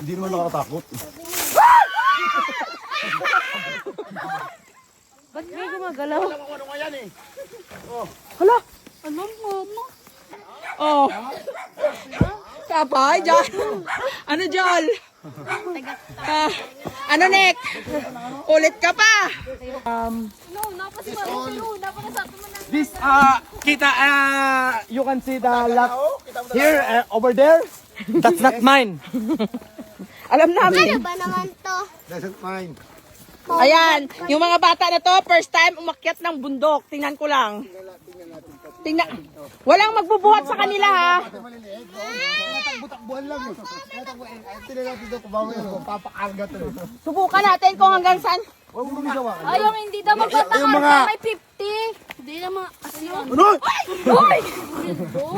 Hindi naman nakakatakot. Ba't may gumagalaw? Ano nga yan eh? Hala! Alam mo. Oh. Kapay, Jol. Ano, Jol? Ano, Nick? Ulit ka pa. This, kita, you can see the lock here, over there. That's not mine. Alam namin. Ano ba naman to? That's not mine. Ayan, yung mga bata na to, first time umakyat ng bundok. Tingnan ko lang. Tingnan. Walang magbubuhat sa kanila, ha? Takbuhan lang eh. Tingnan natin ito, kumawin ko, papakarga to. Subukan natin kung hanggang saan. Huwag mo gumawa. Ay, yung hindi daw magpatakar may 50. Hindi naman, asyo. Ano? Uy!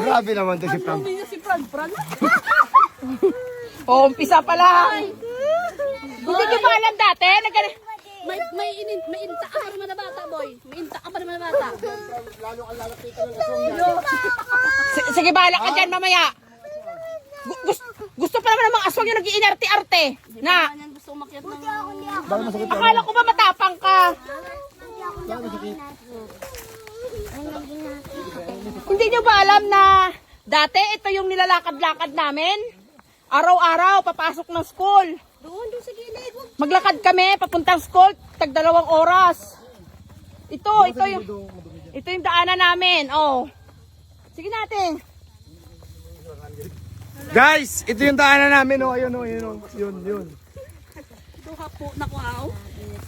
Grabe naman to si Frank. Hindi na si Fran. Oh, umpisa pa lang. Hindi ko pa alam dati. May inta ka pa naman na bata, boy. May inta ka pa naman na bata. Sige, bahala ka dyan mamaya. Gusto pa naman ng mga aswang yung nag-iinarte-arte. Na, Yan gusto umakyat ng... Bakit masakit? akala ko ba matapang ka? Bakit masakit? Hindi nyo ba alam na dati ito yung nilalakad-lakad namin? Araw-araw, papasok ng school. Doon sa gilid. Maglakad kami, papuntang school, tag 2 oras. Ito yung daanan namin. Oh. Sige natin. Guys, ito yung daanan namin. Oh, ayun, oh, ayun, oh. Yun. Duha po na ko aw.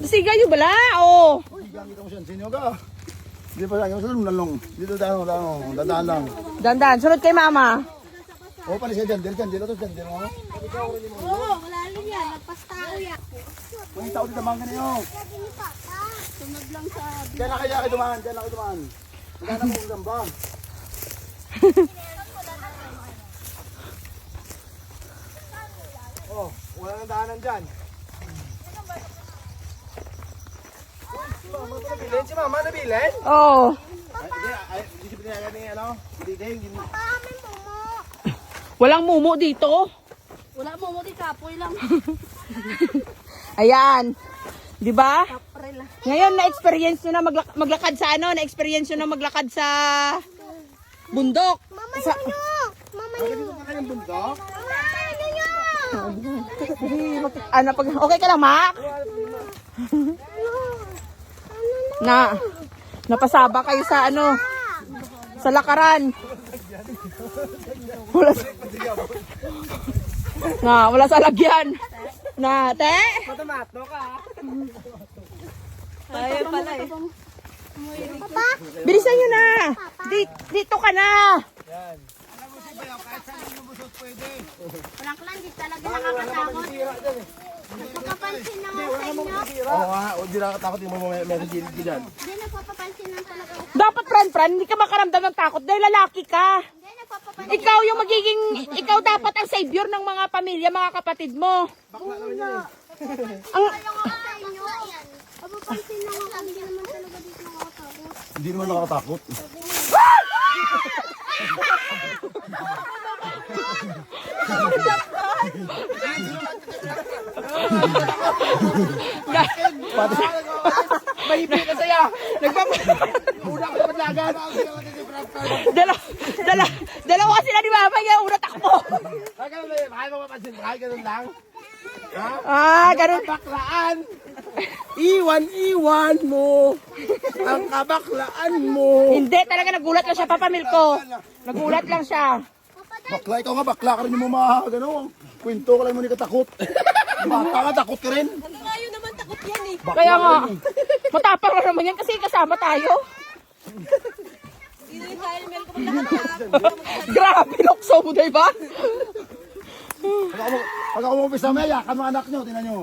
Sige nyo bala? Oh. Gamit ako siya. Sino ka? Hindi pa lang. Yung lalong. Dito dadaan lang. Dandan, sunod kay mama. Oh, palis ka dyan. Dito to dyan. Oh. Oo, malalim yan. Nagpas tao yan. May tao dito mangga niyo. Sunod lang sa... Diyan na kayo dumaan. Magana mo ang gamba. Oh, wala nang daanan dyan. Si mama nabilin? Oh. Hindi siya pinagawa ni ano? Diding. Walang mumu dito. Wala mo di kapoy lang. Ayan. 'Di ba? Kapre lang. Ngayon na-experience nyo na maglakad sa ano, na-experience nyo na maglakad sa bundok. Sa, Dito pa kayong bundok? ano pag okay ka lang, Mac? Napasaba kayo sa ano, sa lakaran. Wala sa lagyan. Na, te? Matomato ka. Ayaw pala eh. Bilisan nyo na. Dito ka na. Walang klan, di talaga nakakatakot. Nagpapapansin naman sa inyo. Oo nga, hindi nakatakot yung mga meron gilid ko dyan. Hindi, nagpapapansin lang talaga. Dapat friend, hindi ka makaramdam ng takot dahil lalaki ka. Hindi, nagpapapansin. Ikaw dapat ang savior ng mga pamilya, mga kapatid mo. Ayaw nga sa inyo. Papapansin lang ako. Hindi naman talaga dito nakakatakot. Hindi naman nakakatakot. Mahipin na saya. Una ka naman lagan. Dalawa sila ni Mama, yung una takbo. Bakit mo mapansin? Bakit ganun lang? Ganun. Baklaan! Iwan mo! Ang kabaklaan mo! Hindi, talaga nagulat lang siya, Papa Milko. Nagulat lang siya. Bakla, ikaw nga bakla ka rin yung mga gano'n. Kwento ka lang mo ni katakot. Bata ka, takot ka rin. Ngayon naman takot yan eh. Bakla Kaya nga, ka rin. matapang na naman yan kasi kasama tayo. Hindi yung helmet ko lahat. Grabe, lukso mo, diba? Pag ako umupis na maya, ka mga anak nyo, tinan nyo.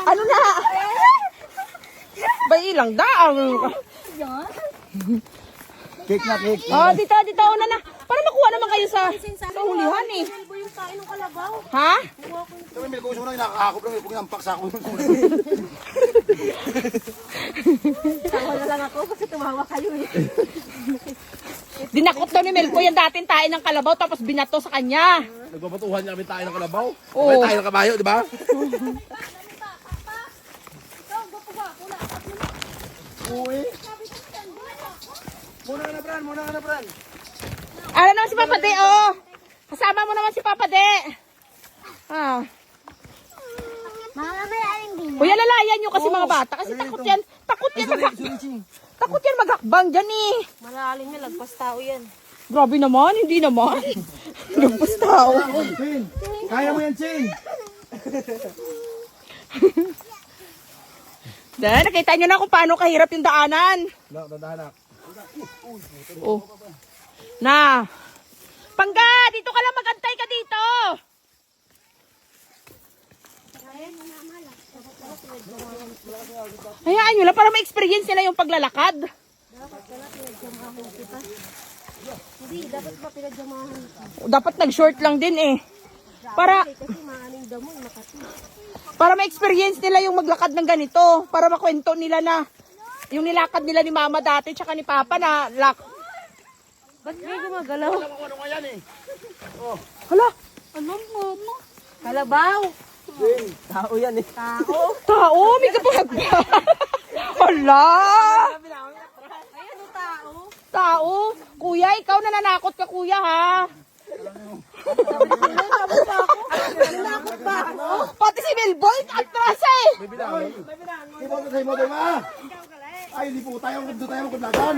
Ano na? Ba ilang daang? Cake na cake. Oh, dito, una na. Para makuha naman kayo sa hulihan eh. Ano yung kain ng kalabaw? Ha? Sabi, may kuso na nakakakop lang, may nampak sa ako. Tawa na lang ako kasi tumawa kayo eh. Dinakot daw ni Melko yan dating tayo ng kalabaw tapos binato sa kanya. Nagbabatuhan niya kami tayo ng kalabaw. Oo. Kami tayo ng kabayo, di ba? Uy. Muna ka na, Bran. Ano naman si Papa De, oh. Kasama mo naman si Papa De. Ah. Mamamayain din. Kuya, lalayan nyo kasi mga bata. Kasi takot yan. Takot yan Takot yan maghakbang dyan eh. Malalim na, lagpas tao yan. Grabe naman, hindi naman. Lagpas tao. Chin, kaya mo yan, Chin. Dahil nakita nyo na kung paano kahirap yung daanan. Dadahanak. Oh. Na. Pangga, dito ka lang magantay ka dito. Hayaan nyo lang para ma-experience nila yung paglalakad. Hindi, dapat ba pinagjamahan? Dapat nag-short lang din eh. Para Kasi maaning damo, makati. para ma-experience nila yung maglakad ng ganito. Para makwento nila na yung nilakad nila ni Mama dati tsaka ni Papa na Ba't may gumagalaw? Ano nga yan eh? Hala, Ano, mama? Kalabaw. Tao yan eh. tao, may kapagba. Hala, Ayan o tao. tao. Kuya, ikaw nananakot ka kuya ha. Nanakot ba ako? Pati si Melboy, atras eh. Di ba tayo mo, ma? Ay, hindi po tayo magkudlagan.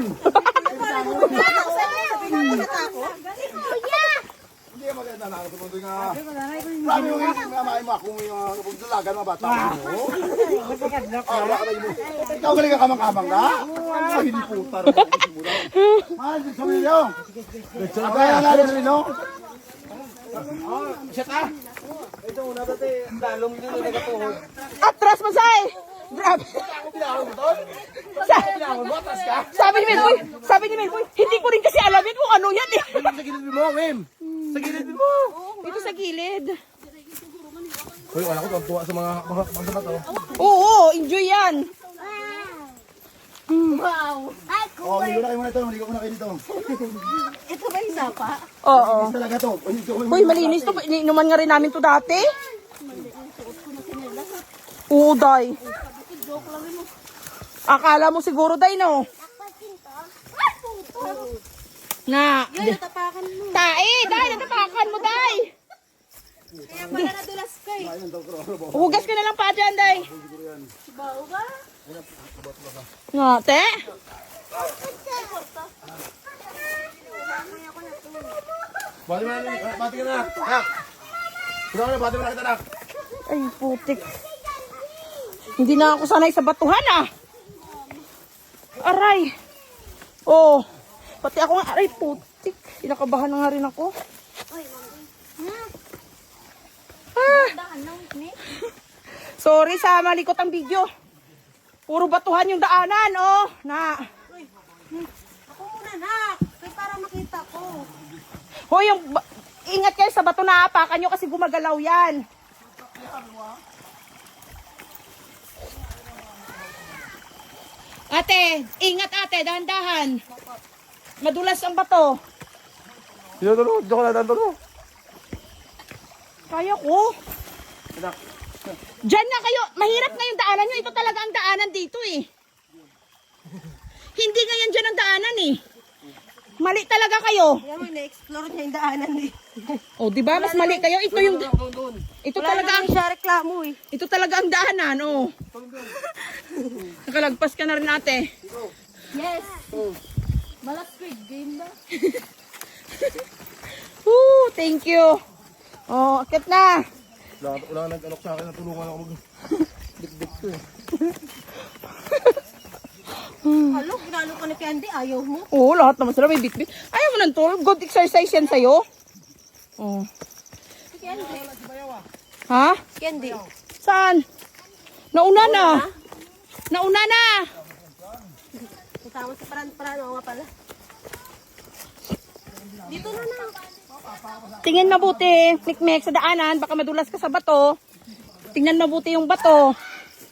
Hindi ka maganda na ako sa nga. Marami yung mamay mo akong yung pagdulagan mga bata. Ikaw galing ka kamang-kamang na? Ay, hindi po taro. Ah, hindi sa milyo. Ako yung nga rin, no? Shut up! Ito muna dati, dalong din yung nagatuhod. Atras masay. Grabe. Sabi ni Melboy, hindi ko rin kasi alamin kung ano yan eh. Sa gilid mo, Wim. Sa gilid mo. Dito sa gilid. Uy, wala ko tuwa sa mga pagsabat, oh. Oo, enjoy yan. Wow. Ay, Oh, maligo na kayo muna ito. Maligo muna kayo dito. ito ba yung sapa? Oo. Talaga to. Uy, malinis to. Ininuman nga rin namin to dati. Oo, Day. Akala mo siguro, Day, no? Na. Yan, natapakan mo. Tae, Day, natapakan mo, Day. Kaya pala nadulas ka eh. Hugas ka na lang pa dyan, Day. Bao ba? Nga, te. Bati mo na, bati ka na. Nak. Ikaw na, bati mo na kita, nak. Ay, putik. Hindi na ako sanay sa batuhan, ah. Aray. Oh, pati ako nga, aray, putik. Inakabahan na nga rin ako. Ah. Sorry sa malikot ang video. Puro batuhan yung daanan, oh. Na. Ako muna, nak. Kaya para makita ko. Hoy, ingat kayo sa bato na apakan nyo kasi gumagalaw yan. Ate, ingat ate, dahan-dahan. Madulas ang bato. Dito, tulo. Dito ko na, tulo. Kaya ko. Diyan nga kayo, mahirap nga yung daanan nyo. Ito talaga ang daanan dito eh. Hindi nga yan dyan ang daanan eh. Mali talaga kayo. Kaya mo, na-explore niya yung daanan eh. O, di ba? Mas mali kayo. Ito yung ito Wala talaga ang naman siya reklamo eh. ito talaga ang daanan, oh. Nakalagpas ka na rin ate. Yes. Malak Squid Game ba? Woo, thank you. Oh, akit na. Wala nga nag-alok sa akin na tulungan ako mag-dik-dik ko eh. Halo, ginalo ka ni Candy, ayaw mo. Oo, lahat naman sila may bit-bit. Ayaw mo nang tulog. Good exercise yan sa'yo. Oh. Candy. Ha? Candy. Saan? Nauna na. Nauna na. Kasama si Paran-Paran, oo nga pala. Dito na na. Tingin mabuti. Mikmek sa daanan. Baka madulas ka sa bato. Tingnan mabuti yung bato.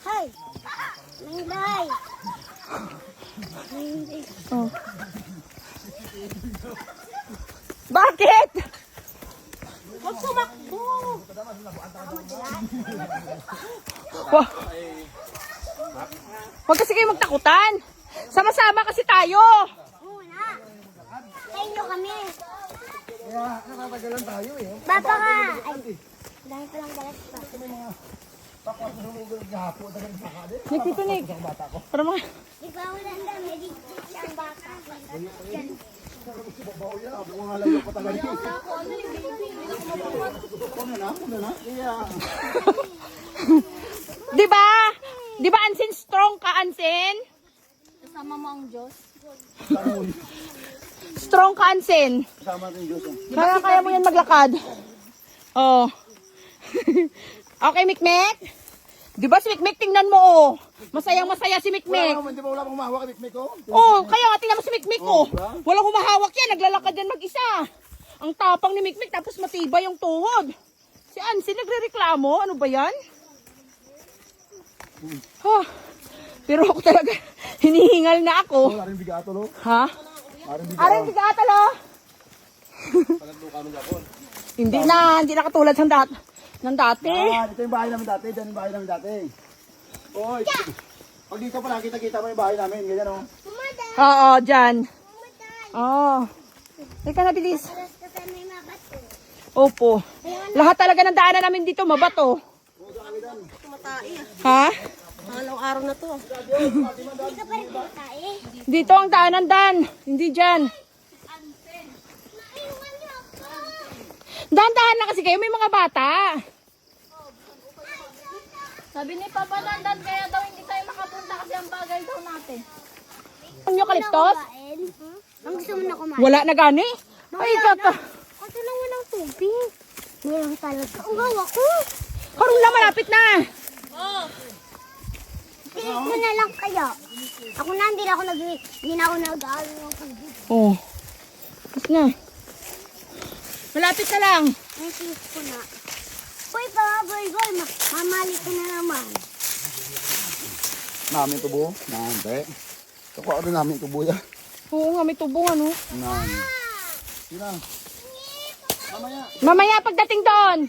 Hi. Manglay. Oh. Bakit? Huwag sumakbo. Wah. Huwag kasi kayo magtakutan. Sama-sama kasi tayo. Muna. Sa inyo kami. Kaya nakatagalan tayo eh. Baba ka. Ay, dahil pa lang balas pa. Tapos sumugod ng hapo, dagang saka din. Nick, dito, Nick. Para mga... Ikaw wala ang dami. Di ang baka. Yan. Babaw yan, bunga nga lang yung patagalin. Ano na? Iya. Diba? Diba, Ansin, strong ka, Ansin? Kasama mo ang Diyos. Strong ka, Ansin. Kasama natin yung Diyos. Kaya mo yan maglakad. Oh. Okay, Mikmek? Diba si Mikmek, tingnan mo, oh. Masayang-masaya si Mikmek. Hindi ba wala pang mahawak ang Mikmek ko? Oh, kaya nga, tingnan mo si Mikmek, oh. Walang humahawak yan, naglalakad yan mag-isa. Ang tapang ni Mikmek, tapos matibay yung tuhod. Si Ansin, nagre-reklamo. Ano ba yan? Ha? Pero ako talaga, hinihingal na ako. Wala rin bigato, lo. Ha? Aray, bigat, alo. Hindi na katulad ng dati. Ito yung bahay namin dati. Diyan yung bahay namin dati. Oy. Pag dito pala, kita-kita mo yung bahay namin. Ganyan, oh. Oo, dyan. Oo. Teka na, bilis. Alas ka sa may mabato. Opo. Lahat talaga ng daanan namin dito, mabato. Ha? Hindi ka pa rin tayo. Dito ang daanan, Dan. Hindi dyan. Naiwan niyo ako. Dahan-dahan na kasi kayo, may mga bata. Sabi ni Papa Dandan, kaya daw hindi tayo makapunta kasi ang bagay daw natin. Ang eucalyptus? Ang gusto mo na kumain? Wala na gani. Ay, kaka. Kaso lang walang tubig. Meron talaga. Ang gawa ko. Karong na, malapit na. Pilit mo na lang kaya. Ako na, hindi na ako nag-aaral ng tubig. Oh. Tapos na. Malapit na lang. Ay, pilit ko na. Uy, boy, mamali ko na naman. Namin tubo. Nante. Kakuha rin namin tubo yan. Oo nga, may tubong ano. Nan. Sina. Mamaya. Mamaya pagdating doon.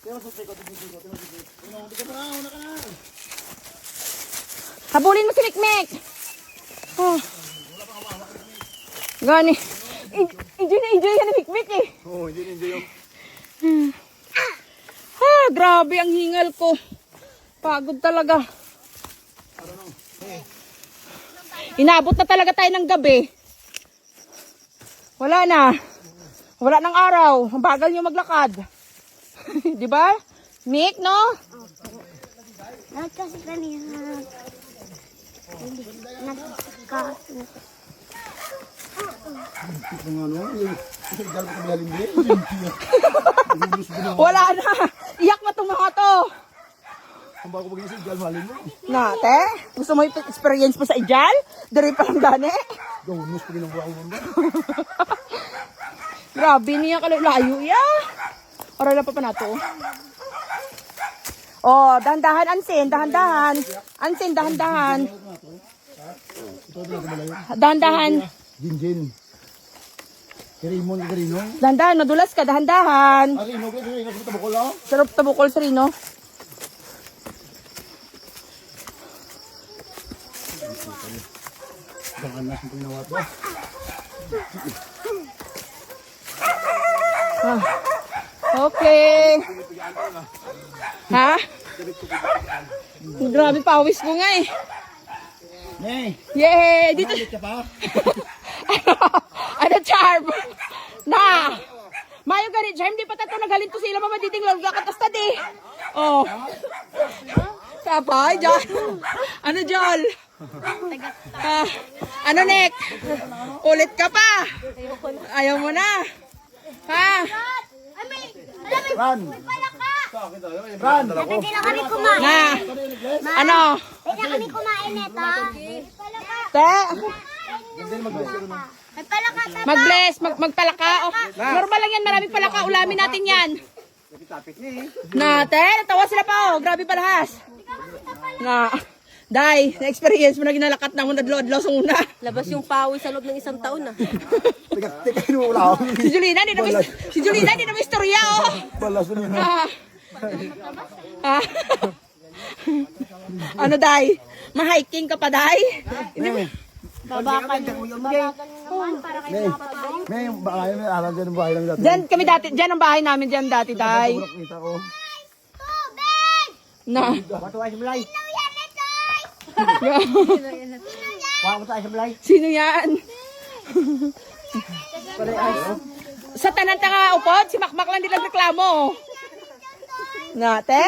Kaya masukay ko, tubo ko. Hindi ka pa na, una ka na. Habulin mo si Mikmek. Oh. Gani. Enjoy na enjoy yan ni Mikmek eh. Oo, hindi yung. Grabe ang hingal ko. Pagod talaga. Inabot na talaga tayo ng gabi. Wala na. Wala ng araw. Ang bagal nyo maglakad. Di ba? Mick, no? Lahat kasi kanina. Hindi. Gal ko kabilalim din. Wala na. Iyak na itong mga to. Ang bago pag isip, gal malin mo. Nate, gusto mo experience pa sa ijal? Dari pa lang dani. Gawunos pag ginang buhay mo. Grabe niya layo ya. Oray na pa pa nato. Oh, dahan-dahan Ansin, dahan-dahan. Ansin, dahan-dahan. Dahan-dahan. Jinjin. Kirimon, kirino. Dahan-dahan, madulas ka, dahan-dahan. Kirino, kirino, sa tabukol ako. Sarap tabukol sa Rino. Jangan na kung ginawa to. Okay. Ha? Grabe pawis ko nga eh. Nay, Yay! Dito. ulit ka pa? Ano, Charm? Na! Mayo ganit, Charm, di pa tato naghalin to sila mamaditing lang katas tadi. Oh. Kapay, Jol. Ano, Jol? Ano, Nick? Ulit ka pa. Ayaw mo na. Ha? Run! Run! Hindi na kami kumain. Na? Ano? Hindi na kami kumain nito. Te? May palaka. Mag-bless, magpalaka. Oh, normal lang yan, maraming palaka. Ulamin natin yan. Nate, natawa sila pa oh. Grabe palahas. Na, Day, na-experience mo na ginalakat na mo nadlo-adlo sa una. Labas yung pawis sa loob ng isang taon na. Teka, wala ako. Si Julina, di na may istorya, oh. Balas na yun. Ah. Ah. Ano, Day? Ma-hiking ka pa, Day? Hindi mo. Babakan naman para kayo makapabayan. May bahay, may alam dyan ang bahay lang dati. Diyan ang bahay namin dyan dati, Day. Kita ko. Tubig! Na. Sino yan? Sa tanan nga upod, si Makmak lang din nagreklamo. Nate?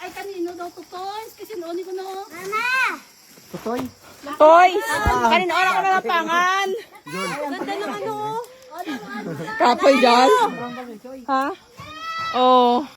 Ay, kanino daw to, toys? Kasi noon ko na. Mama! Toys! Kanina oras ko na napangan. Ganda ng ano, oh. Kapoy dyan? Ha? Oh.